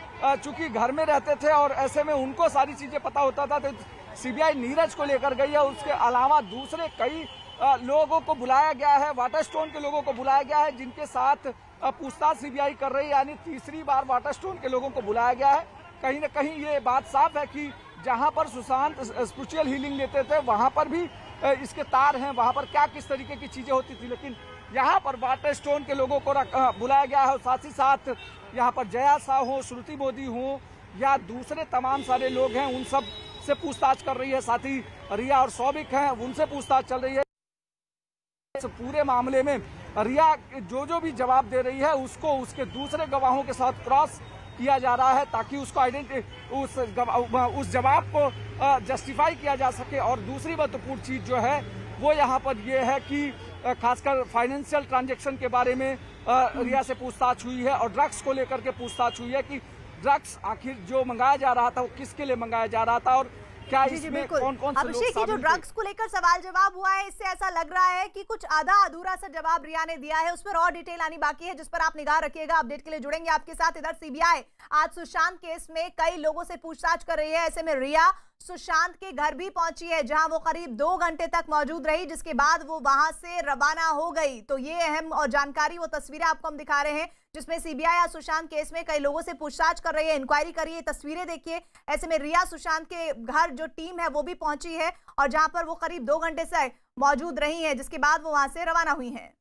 Speaker 12: चूंकि घर में रहते थे और ऐसे में उनको सारी चीजें पता होता था, तो सीबीआई नीरज को लेकर गई है। उसके अलावा दूसरे कई लोगों को बुलाया गया है, वाटरस्टोन के लोगों को बुलाया गया है, जिनके साथ पूछताछ सीबीआई कर रही है। यानी तीसरी बार वाटरस्टोन के लोगों को बुलाया गया है। कहीं ना कहीं ये बात साफ है कि जहां पर सुशांत स्पिरिचुअल हीलिंग लेते थे वहां पर भी इसके तार हैं, वहां पर क्या किस तरीके की चीजें होती थी, लेकिन यहाँ पर वाटरस्टोन के लोगों को बुलाया गया है। और साथ ही साथ यहाँ पर जया शाह हो, श्रुति मोदी हो या दूसरे तमाम सारे लोग हैं, उन सब से पूछताछ कर रही है। साथ ही रिया और सौबिक हैं, उनसे पूछताछ चल रही है। इस पूरे मामले में रिया जो भी जवाब दे रही है उसको उसके दूसरे गवाहों के साथ क्रॉस किया जा रहा है ताकि उसको उस जवाब को जस्टिफाई किया जा सके। और दूसरी महत्वपूर्ण चीज जो है वो यहाँ पर ये है कि खासकर फाइनेंशियल ट्रांजैक्शन के बारे में रिया से पूछताछ हुई है और ड्रग्स को लेकर के पूछताछ हुई है कि ड्रग्स आखिर जो मंगाया जा रहा था वो किसके लिए मंगाया जा रहा था और क्या इसमें कौन-कौन से लोग
Speaker 1: अभिषेक, ये जो ड्रग्स को लेकर सवाल जवाब हुआ है, इससे ऐसा लग रहा है कि कुछ आधा अधूरा सा जवाब रिया ने दिया है, उस पर और डिटेल आनी बाकी है, जिस पर आप निगाह रखिएगा। अपडेट के लिए जुड़ेंगे आपके साथ। इधर सीबीआई आज सुशांत केस में कई लोगों से पूछताछ कर रही है। ऐसे में रिया सुशांत के घर भी पहुंची है, जहां वो करीब 2 घंटे तक मौजूद रही, जिसके बाद वो वहां से रवाना हो गई। तो ये अहम और जानकारी, वो तस्वीरें आपको हम दिखा रहे हैं जिसमें सीबीआई आज सुशांत केस में कई लोगों से पूछताछ कर रही है, इंक्वायरी कर रही है। तस्वीरें देखिए। ऐसे में रिया सुशांत के घर जो टीम है वो भी पहुंची है और जहां पर वो करीब 2 घंटे से मौजूद रही है, जिसके बाद वो वहां से रवाना हुई है।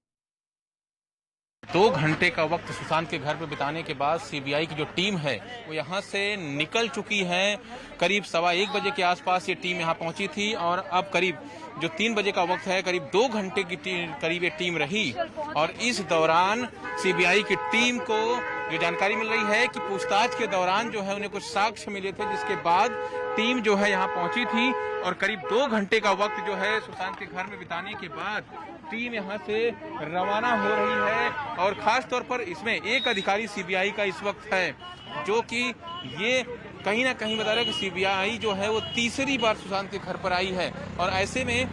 Speaker 13: 2 घंटे का वक्त सुशांत के घर पर बिताने के बाद सीबीआई की जो टीम है वो यहाँ से निकल चुकी है। करीब 1:15 बजे के आसपास ये टीम यहाँ पहुंची थी और अब करीब जो 3 बजे का वक्त है, करीब 2 घंटे की करीब ये टीम रही। और इस दौरान सीबीआई की टीम को जो जानकारी मिल रही है कि पूछताछ के दौरान जो है उन्हें कुछ साक्ष्य मिले थे, जिसके बाद टीम जो है यहाँ पहुंची थी और करीब 2 घंटे का वक्त जो है सुशांत के घर में बिताने के बाद टीम यहाँ से रवाना हो रही है। और खास तौर पर इसमें एक अधिकारी सीबीआई का इस वक्त है जो कि ये कहीं ना कहीं बता रहा है कि सीबीआई जो है वो तीसरी बार सुशांत के घर पर आई है। और ऐसे में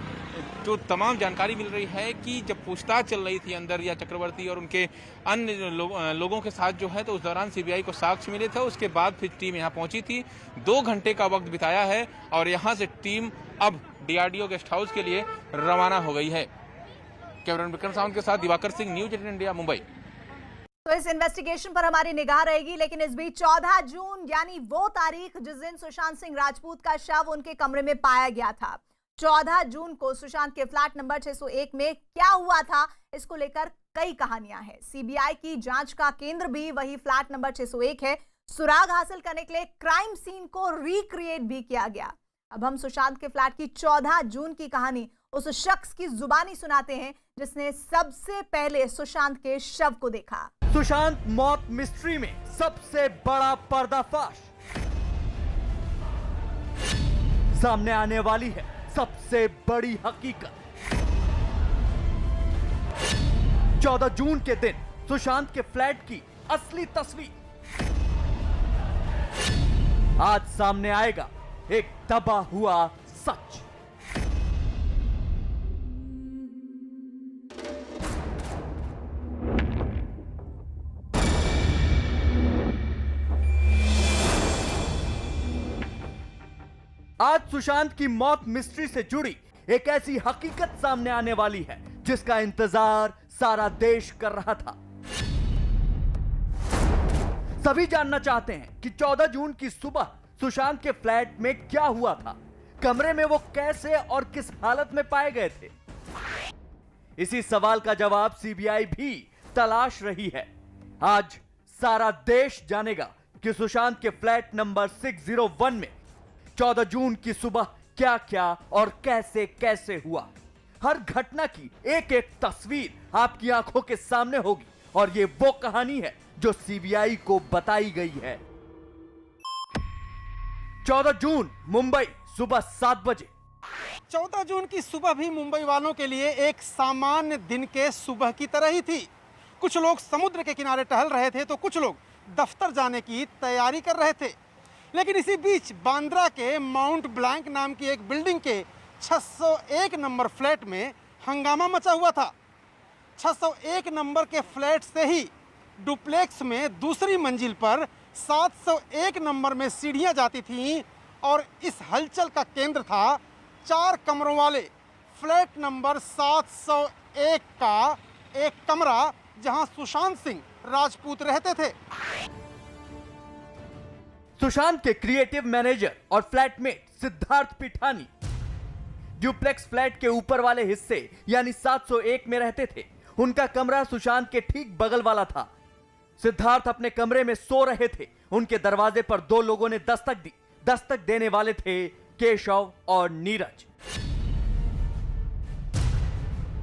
Speaker 13: जो तमाम जानकारी मिल रही है कि जब पूछताछ चल रही थी अंदर या चक्रवर्ती और उनके अन्य लोगों के साथ जो है, तो उस दौरान सीबीआई को साक्ष्य मिले थे। उसके बाद फिर टीम यहाँ पहुंची थी, 2 घंटे का वक्त बिताया है और यहाँ से टीम अब डीआरडीओ गेस्ट हाउस के लिए रवाना हो गई है। कैमरामैन विक्रम सावंत के साथ दिवाकर सिंह, न्यूज 18 इंडिया, मुंबई।
Speaker 1: तो इस इन्वेस्टिगेशन पर हमारी निगाह रहेगी, लेकिन इस बीच 14 जून यानी वो तारीख जिस दिन सुशांत सिंह राजपूत का शव उनके कमरे में पाया गया था, 14 जून को सुशांत के फ्लैट नंबर 601 में क्या हुआ था, इसको लेकर कई कहानियां हैं। सीबीआई की जांच का केंद्र भी वही फ्लैट नंबर 601 है। सुराग हासिल करने के लिए क्राइम सीन को रिक्रिएट भी किया गया। अब हम सुशांत के फ्लैट की 14 जून की कहानी उस शख्स की जुबानी सुनाते हैं जिसने सबसे पहले सुशांत के शव को देखा।
Speaker 10: सुशांत मौत मिस्ट्री में सबसे बड़ा पर्दाफाश सामने आने वाली है। सबसे बड़ी हकीकत 14 जून के दिन सुशांत के फ्लैट की असली तस्वीर। आज सामने आएगा एक दबा हुआ सच। आज सुशांत की मौत मिस्ट्री से जुड़ी एक ऐसी हकीकत सामने आने वाली है जिसका इंतजार सारा देश कर रहा था। सभी जानना चाहते हैं कि 14 जून की सुबह सुशांत के फ्लैट में क्या हुआ था, कमरे में वो कैसे और किस हालत में पाए गए थे। इसी सवाल का जवाब सीबीआई भी तलाश रही है। आज सारा देश जानेगा कि सुशांत के फ्लैट नंबर 601 में 14 जून की सुबह क्या क्या और कैसे कैसे हुआ। हर घटना की एक एक तस्वीर आपकी आंखों के सामने होगी और ये वो कहानी है जो सीबीआई को बताई गई है। 14 जून मुंबई, सुबह 7 बजे।
Speaker 5: 14 जून की सुबह भी मुंबई वालों के लिए एक सामान्य दिन के सुबह की तरह ही थी। कुछ लोग समुद्र के किनारे टहल रहे थे तो कुछ लोग दफ्तर जाने की तैयारी कर रहे थे। लेकिन इसी बीच बांद्रा के माउंट ब्लैंक नाम की एक बिल्डिंग के 601 नंबर फ्लैट में हंगामा मचा हुआ था। 601 नंबर के फ्लैट से ही डुप्लेक्स में दूसरी मंजिल पर 701 नंबर में सीढ़ियां जाती थीं और इस हलचल का केंद्र था 4 कमरों वाले फ्लैट नंबर 701 का एक कमरा जहां सुशांत सिंह राजपूत रहते थे।
Speaker 14: सुशांत के क्रिएटिव मैनेजर और flatmate Siddharth Pithani duplex flat के ऊपर वाले हिस्से यानी 701 में रहते थे। उनका कमरा सुशांत के ठीक बगल वाला था। सिद्धार्थ अपने कमरे में सो रहे थे। उनके दरवाजे पर दो लोगों ने दस्तक दी। दस्तक देने वाले थे केशव और नीरज।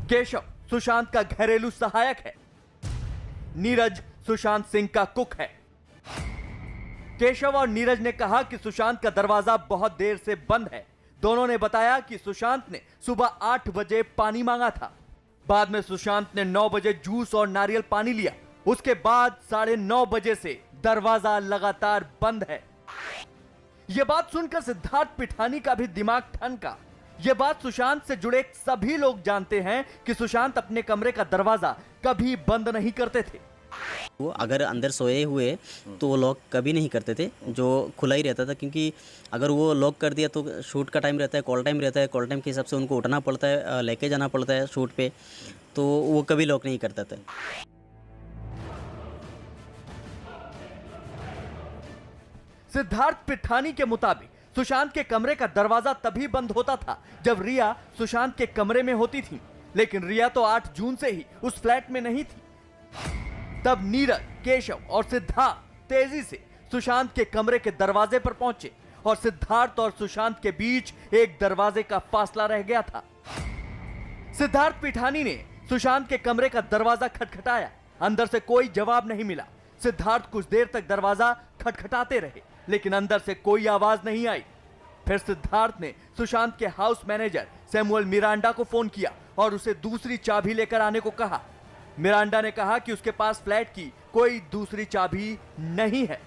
Speaker 14: केशव सुशांत का घरेलू सहायक है। नीरज सुशांत सिंह का कुक है। केशव और नीरज ने कहा कि सुशांत का दरवाजा बहुत देर से बंद है। दोनों ने बताया कि सुशांत ने सुबह 8 बजे पानी मांगा था। बाद में सुशांत ने 9 बजे जूस और नारियल पानी लिया। उसके बाद 9:30 बजे से दरवाजा लगातार बंद है। यह बात सुनकर सिद्धार्थ पिठानी का भी दिमाग ठनका। यह बात सुशांत से जुड़े सभी लोग जानते हैं कि सुशांत अपने कमरे का दरवाजा कभी बंद नहीं करते थे।
Speaker 15: वो अगर अंदर सोए हुए तो वो लॉक कभी नहीं करते थे, जो खुला ही रहता था, क्योंकि अगर वो लॉक कर दिया तो शूट का टाइम रहता है, कॉल टाइम रहता है। कॉल टाइम के हिसाब से उनको उठना पड़ता है, लेके जाना पड़ता है शूट पे, तो वो कभी लॉक नहीं करता था।
Speaker 14: सिद्धार्थ पिठानी के मुताबिक सुशांत के कमरे का दरवाजा तभी बंद होता था जब रिया सुशांत के कमरे में होती थी, लेकिन रिया तो 8 जून से ही उस फ्लैट में नहीं थी। तब नीरज, केशव और सिद्धार्थ तेजी से सुशांत के कमरे के दरवाजे पर पहुंचे और सिद्धार्थ और सुशांत के बीच एक दरवाजे का फासला रह गया था। सिद्धार्थ पिठानी ने सुशांत के कमरे का दरवाजा खटखटाया। अंदर से कोई जवाब नहीं मिला। सिद्धार्थ कुछ देर तक दरवाजा खटखटाते रहे, लेकिन अंदर से कोई आवाज नहीं आई। फिर सिद्धार्थ ने सुशांत के हाउस मैनेजर सैमुअल मिरांडा को फोन किया और उसे दूसरी चाबी लेकर आने को कहा। मिरांडा ने कहा कि उसके पास फ्लैट की कोई दूसरी चाबी नहीं है।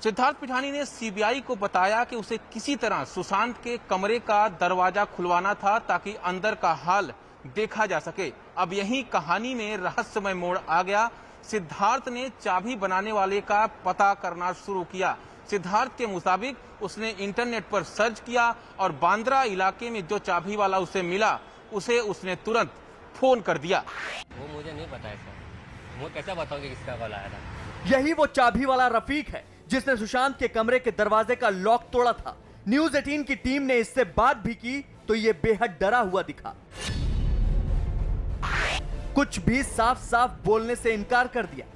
Speaker 13: सिद्धार्थ पिठानी ने सीबीआई को बताया कि उसे किसी तरह सुशांत के कमरे का दरवाजा खुलवाना था ताकि अंदर का हाल देखा जा सके। अब यही कहानी में रहस्यमय मोड़ आ गया। सिद्धार्थ ने चाबी बनाने वाले का पता करना शुरू किया। सिद्धार्थ के मुताबिक उसने इंटरनेट पर सर्च किया और बांद्रा इलाके में जो चाबी वाला उसे मिला उसे उसने तुरंत फोन कर दिया।
Speaker 15: वो मुझे नहीं पता है सर, वो कैसे बताऊं कि किसका कॉल आया था।
Speaker 14: यही वो चाबी वाला रफीक है जिसने सुशांत के कमरे के दरवाजे का लॉक तोड़ा था। न्यूज 18 की टीम ने इससे बात भी की तो ये बेहद डरा हुआ दिखा। कुछ भी साफ साफ बोलने से इनकार कर दिया।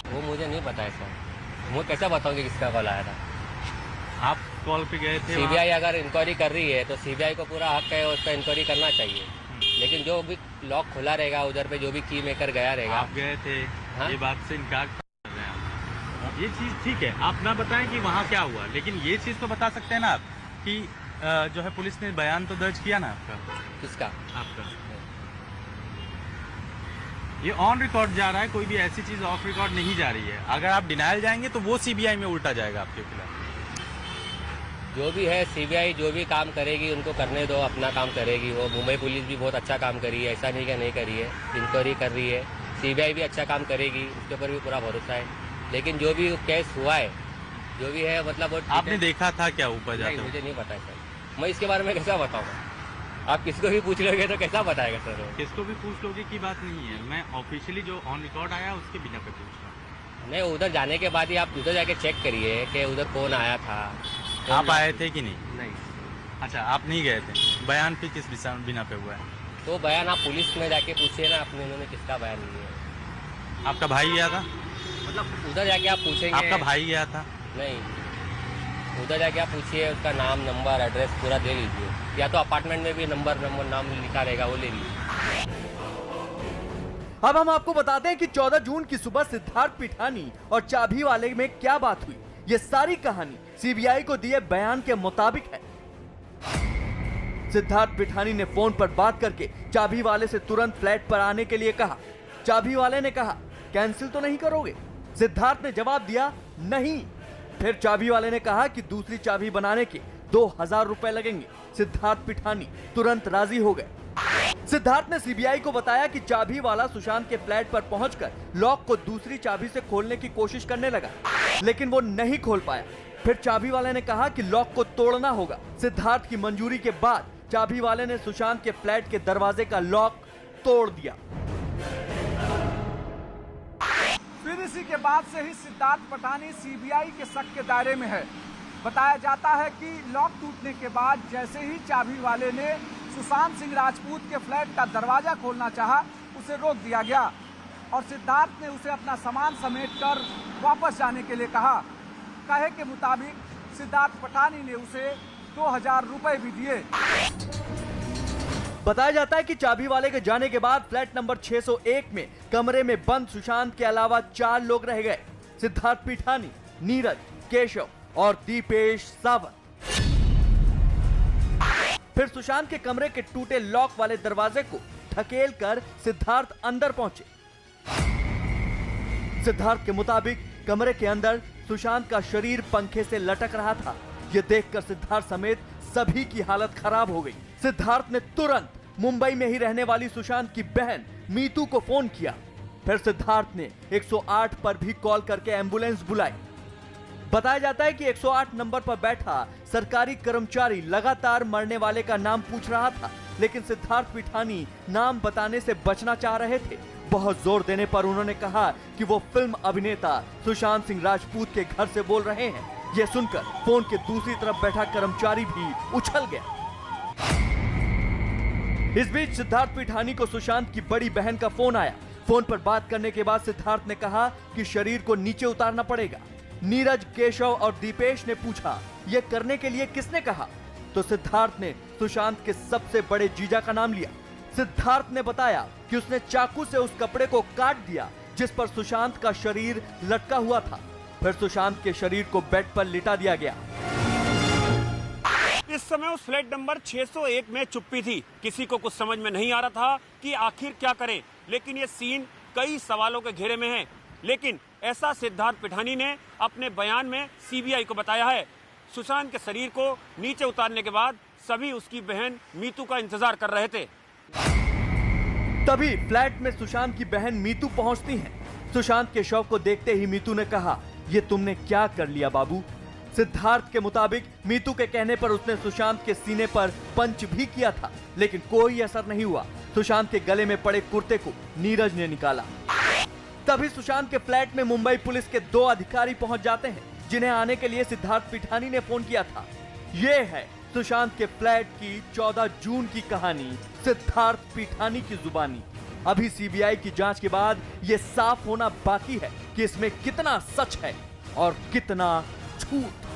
Speaker 15: वो मुझे नहीं पता है सर, वो कैसे बताऊं कि किसका कॉल आया था।
Speaker 13: आप कॉल पे गए थे?
Speaker 15: सीबीआई अगर इंक्वायरी कर रही है तो सीबीआई को पूरा हक है उसका इंक्वायरी करना चाहिए, लेकिन जो भी लॉक खुला रहेगा उधर पे जो भी की मेकर गया रहेगा।
Speaker 13: आप गए थे?
Speaker 15: हाँ?
Speaker 13: ये बात से इनकार कर रहे हैं आप। ये चीज ठीक है, आप ना बताएं कि वहाँ क्या हुआ, लेकिन ये चीज तो बता सकते हैं ना आप कि जो है पुलिस ने बयान तो दर्ज किया ना आपका।
Speaker 15: किसका?
Speaker 13: आपका। ये ऑन रिकॉर्ड जा रहा है, कोई भी ऐसी चीज ऑफ रिकॉर्ड नहीं जा रही है। अगर आप डिनायल जाएंगे तो वो सीबीआई में उल्टा जाएगा आपके खिलाफ।
Speaker 15: जो भी है सीबीआई जो भी काम करेगी उनको करने दो, अपना काम करेगी। वो मुंबई पुलिस भी बहुत अच्छा काम करी है, ऐसा नहीं कि नहीं करी है, इंक्वायरी कर रही है। सीबीआई भी अच्छा काम करेगी, उसके ऊपर भी पूरा भरोसा है। लेकिन जो भी केस हुआ है, जो भी है मतलब
Speaker 13: आपने देखा था क्या ऊपर जाते?
Speaker 15: मुझे नहीं पता है सर, मैं इसके बारे में कैसा बताऊँगा। आप किसको भी पूछ लोगे तो कैसा बताएगा सर?
Speaker 13: किसको भी पूछ लोगे की बात नहीं है, मैं ऑफिशियली जो ऑन रिकॉर्ड आया उसके बिना पे पूछ रहा हूँ।
Speaker 15: नहीं, उधर जाने के बाद ही आप उधर जाके चेक करिए कि उधर कौन आया था।
Speaker 13: आप आए थे कि नहीं?
Speaker 15: नहीं।
Speaker 13: अच्छा, आप नहीं गए थे। बयान पे किस बिना पे हुआ है?
Speaker 15: तो बयान आप पुलिस में जाके पूछिए ना, अपने उन्होंने किसका बयान लिया है।
Speaker 13: आपका भाई गया था?
Speaker 15: मतलब उधर जाके आप पूछेंगे।
Speaker 13: आपका भाई गया था?
Speaker 15: नहीं, उधर जाके आप पूछिए, उसका नाम, नंबर, एड्रेस पूरा दे लीजिए, या तो अपार्टमेंट में भी नंबर नाम लिखा रहेगा वो ले लीजिए।
Speaker 14: अब हम आपको बताते हैं कि 14 जून की सुबह सिद्धार्थ पिठानी और चाबी वाले में क्या बात हुई। ये सारी कहानी सीबीआई को दिए बयान के मुताबिक है। सिद्धार्थ पिठानी ने फोन पर बात करके चाबी वाले से तुरंत फ्लैट पर आने के लिए कहा। चाबी वाले ने कहा, कैंसिल तो नहीं करोगे? सिद्धार्थ ने जवाब दिया, नहीं। फिर चाबी वाले ने कहा कि दूसरी चाबी बनाने के 2000 रुपए लगेंगे। सिद्धार्थ पिठानी तुरंत राजी हो गए। सिद्धार्थ ने सीबीआई को बताया कि चाबी वाला सुशांत के फ्लैट पर पहुंचकर लॉक को दूसरी चाबी से खोलने की कोशिश करने लगा, लेकिन वो नहीं खोल पाया। फिर चाबी वाले ने कहा कि लॉक को तोड़ना होगा। सिद्धार्थ की मंजूरी के बाद चाबी वाले ने सुशांत के फ्लैट के दरवाजे का लॉक तोड़ दिया।
Speaker 12: फिर इसी के बाद से ही सिद्धार्थ पठानी सीबीआई के शक के दायरे में है। बताया जाता है कि लॉक टूटने के बाद जैसे ही चाबी वाले ने सुशांत सिंह राजपूत के फ्लैट का दरवाजा खोलना चाहा, उसे रोक दिया गया और सिद्धार्थ ने उसे अपना सामान समेटकर वापस जाने के लिए कहा। कहे के मुताबिक सिद्धार्थ पठानी ने उसे 2000 रुपए भी दिए।
Speaker 14: बताया जाता है कि चाबी वाले के जाने के बाद फ्लैट नंबर 601 में कमरे में बंद सुशांत के अलावा 4 लोग रह गए। सिद्धार्थ पिठानी, नीरज, केशव और दीपेश सावंत। फिर सुशांत के कमरे के टूटे लॉक वाले दरवाजे को ढकेल कर सिद्धार्थ अंदर पहुंचे। सिद्धार्थ के मुताबिक कमरे के अंदर सुशांत का शरीर पंखे से लटक रहा था। यह देखकर सिद्धार्थ समेत सभी की हालत खराब हो गई। सिद्धार्थ ने तुरंत मुंबई में ही रहने वाली सुशांत की बहन मीतू को फोन किया। फिर सिद्धार्थ ने 108 पर भी कॉल करके एम्बुलेंस बुलाई। बताया जाता है कि 108 नंबर पर बैठा सरकारी कर्मचारी लगातार मरने वाले का नाम पूछ रहा था, लेकिन सिद्धार्थ पिठानी नाम बताने से बचना चाह रहे थे। बहुत जोर देने पर उन्होंने कहा कि वो फिल्म अभिनेता सुशांत सिंह राजपूत के घर से बोल रहे हैं। यह सुनकर फोन के दूसरी तरफ बैठा कर्मचारी भी उछल गया। इस बीच सिद्धार्थ पिठानी को सुशांत की बड़ी बहन का फोन आया। फोन पर बात करने के बाद सिद्धार्थ ने कहा कि शरीर को नीचे उतारना पड़ेगा। नीरज, केशव और दीपेश ने पूछा, यह करने के लिए किसने कहा? तो सिद्धार्थ ने सुशांत के सबसे बड़े जीजा का नाम लिया। सिद्धार्थ ने बताया कि उसने चाकू से उस कपड़े को काट दिया जिस पर सुशांत का शरीर लटका हुआ था। फिर सुशांत के शरीर को बेड पर लिटा दिया गया।
Speaker 16: इस समय उस फ्लैट नंबर 601 में चुप्पी थी। किसी को कुछ समझ में नहीं आ रहा था कि आखिर क्या करें, लेकिन ये सीन कई सवालों के घेरे में है। लेकिन ऐसा सिद्धार्थ पिठानी ने अपने बयान में सीबीआई को बताया है। सुशांत के शरीर को नीचे उतारने के बाद सभी उसकी बहन मीतू का इंतजार कर रहे थे।
Speaker 14: तभी फ्लैट में सुशांत की बहन मीतू पहुंचती है। सुशांत के शव को देखते ही मीतू ने कहा, ये तुमने क्या कर लिया बाबू? सिद्धार्थ के मुताबिक मीतू के कहने पर उसने सुशांत के सीने पर पंच भी किया था, लेकिन कोई असर नहीं हुआ। सुशांत के गले में पड़े कुर्ते को नीरज ने निकाला। तभी सुशांत के फ्लैट में मुंबई पुलिस के 2 अधिकारी पहुंच जाते हैं, जिन्हें आने के लिए सिद्धार्थ पिठानी ने फोन किया था। ये है सुशांत के फ्लैट की 14 जून की कहानी, सिद्धार्थ पिठानी की जुबानी। अभी सीबीआई की जांच के बाद यह साफ होना बाकी है कि इसमें कितना सच है और कितना झूठ।